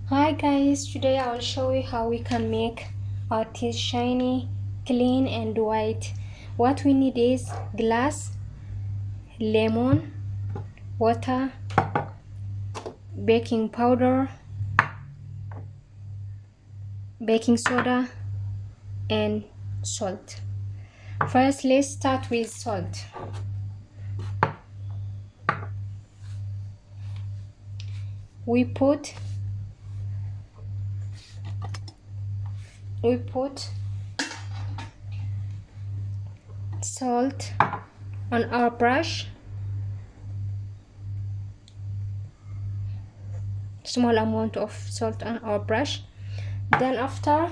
Hi guys, today I will show you how we can make our teeth shiny, clean and white. What we need is glass, lemon, water, baking powder, baking soda and salt. First, let's start with salt. We put salt on our brush, small amount of salt on our brush. Then after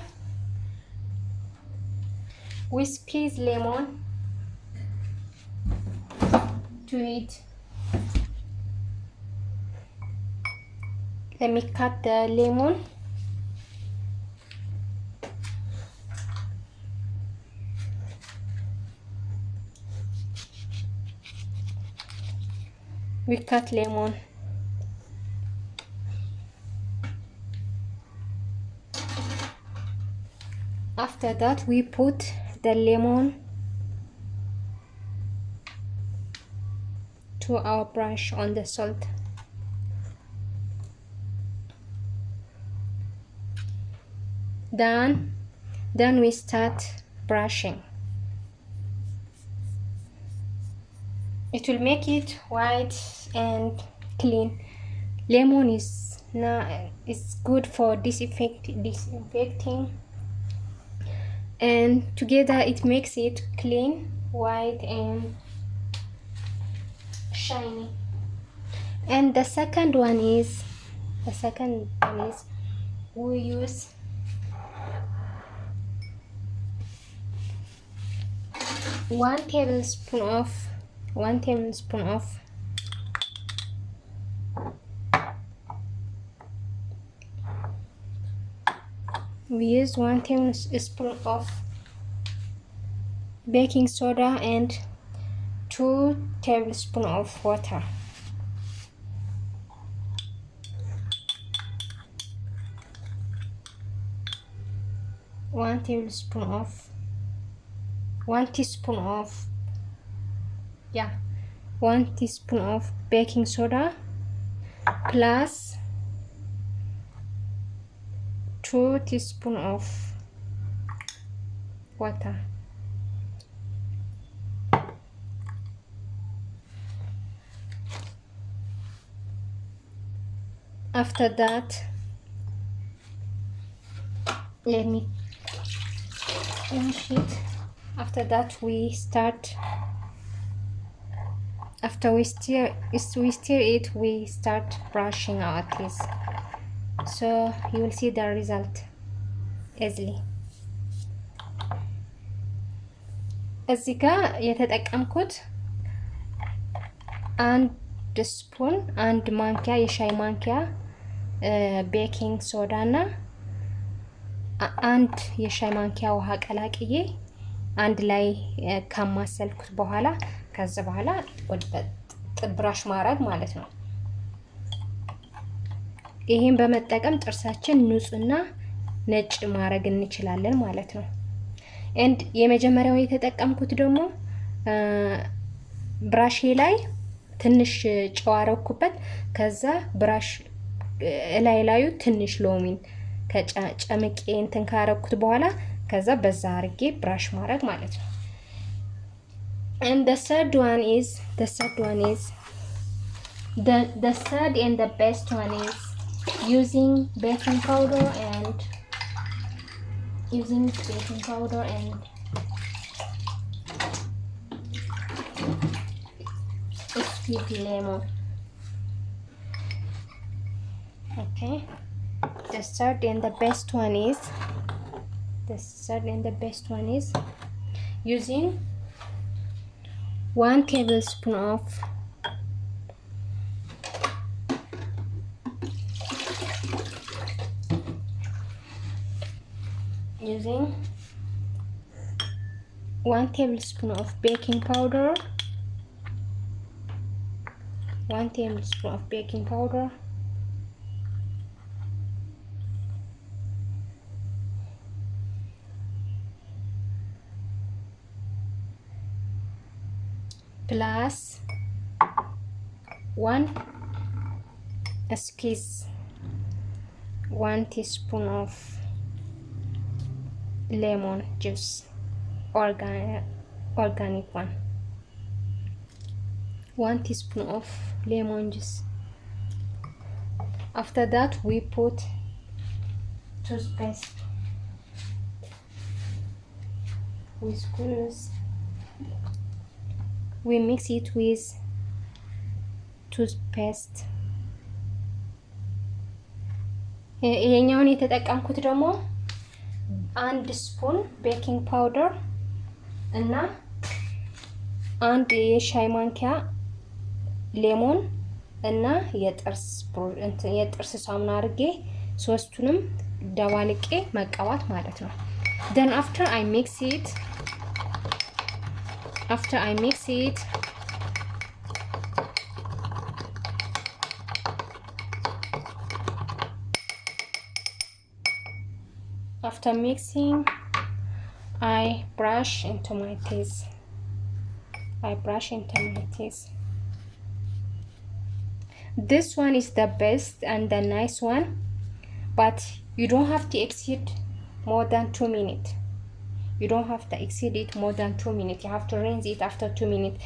we squeeze lemon to it. Let me cut the lemon. We cut lemon. After that, we put the lemon to our brush on the salt. Then we start brushing. It will make it white and clean. Lemon is good for disinfecting, and together it makes it clean, white and shiny. And the second one is we use one tablespoon of baking soda and 2 tablespoons of water. One teaspoon of baking soda plus 2 teaspoons of water. After that, let me finish it. After that, we start. After we stir it, we start brushing our teeth. So you will see the result easily. እዚህ ጋር የተጠቀምኩት አንድ ማንኪያ የሻይ ማንኪያ ቤኪንግ ሶዳ እና አንድ የሻይ ማንኪያ ውሃ ቀላቅዬ አንድ ላይ ካማሰልኩት በኋላ ከዛ በኋላ ወደ ብራሽ ማድረግ ማለት ነው። ይሄን በመጠቀም ጥርሳችን ንጹህና ነጭ ማድረግ እንችላለን ማለት ነው። and የመጀመሪያው የተጠቀምኩት ደግሞ ብራሼ ላይ ትንሽ ጨው አረኩበት። ከዛ ብራሽ ላዩ ትንሽ ሎሚን ከጨምቄ እንትን ካረኩት በኋላ ከዛ በዛ አርጌ ብራሽ ማድረግ ማለት ነው። and the third and the best one is using baking powder and sweet lemon. Okay, the third and the best one is using 1 tablespoon of baking powder, 1 tablespoon of baking powder plus 1 squeeze 1 teaspoon of lemon juice, organic one. 1 teaspoon of lemon juice. After that we put toothpaste. We squeeze. We mix it with toothpaste. ይሄኛውን የተጠቀምኩት ደግሞ 1 ስፑን ቤኪንግ ፓውደር እና 1 የሻይ ማንኪያ ሌሞን እና የጥርስ ሳሙና አድርጌ ሶስቱንም ደባልቄ መቀባት ማለት ነው። then after I mix it after mixing I brush into my teeth. This one is the best and the nice one, but you don't have to exceed more than 2 minutes. You don't have to exceed it more than 2 minutes. You have to rinse it after 2 minutes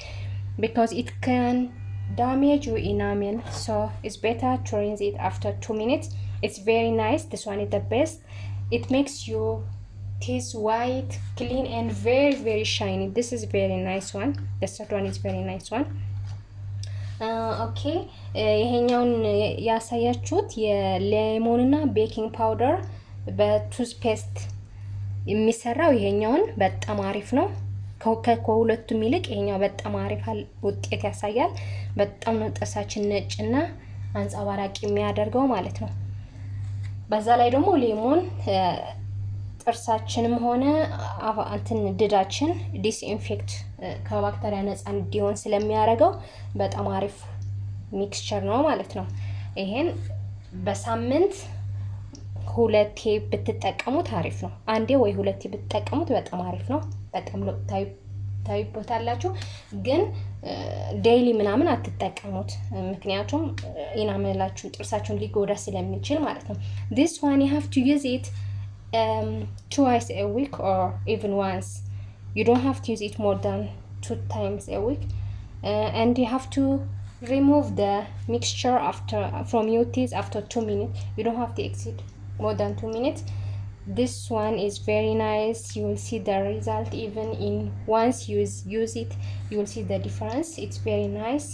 because it can damage your enamel, so it's better to rinse it after 2 minutes. It's very nice. This one is the best. It makes your teeth white, clean and very, very shiny. This is very nice one. The third one is very nice one. Okay, ይሄኛውን ያሳያችሁት የሌሞንና ቤኪንግ ፓውደር በቱዝፔስት የሚሰራው ይሄኛውን በጣም አሪፍ ነው። ከሁለቱም ይልቅ ይሄኛው በጣም አሪፍ ውጤት ያሳያል። በጣም ነው ጥርሳችን ነጭና አንጸባራቂ የሚያደርገው ማለት ነው። በዛ ላይ ደግሞ ሌሞን ጥርሳችንም ሆነ ድዳችን ዲስኢንፌክት ከባክቴሪያ ነፃ እንዲሆን ስለሚያደርገው በጣም አሪፍ ሚክስቸር ነው ማለት ነው። ይሄን በሳምንት 2 ብትጠቀሙት አሪፍ ነው። አንዴ ወይ 2 ብትጠቀሙት በጣም አሪፍ ነው። በጣም ታዩበታላችሁ። ግን ዴይሊ ምናምን አትጠቀሙት፣ ምክንያቱም ኢናመላችሁን ጥርሳችሁን ሊጎዳ ስለሚችል ማለት ነው። this one you have to use it twice a week or even once. You don't have to use it more than 2 times a week, and you have to remove the mixture from your teeth after 2 minutes. You don't have to exceed more than 2 minutes. This one is very nice. You will see the result even in once you use it. You will see the difference. It's very nice.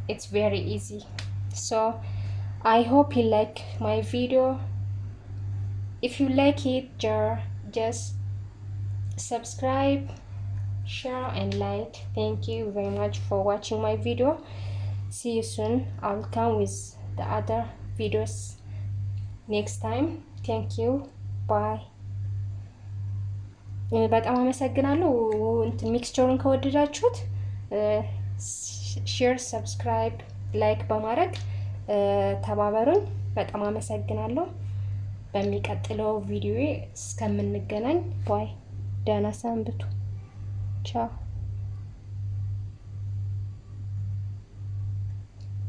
It's very easy. So I hope you like my video. If you like it, just subscribe, share and like. Thank you very much for watching my video. See you soon. I'll come with the other videos next time. Thank you. Bye. በጣም አመሰግናለሁ። ሚክስቸሩን ከወደዳችሁት ሼር፣ ሰብስክራይብ፣ ላይክ በማድረግ ተባበሩን። በጣም አመሰግናለሁ። በሚቀጥለው ቪዲዮ እስከምንገናኝ ባይ። ደህና ሰንብቱ። ቻው።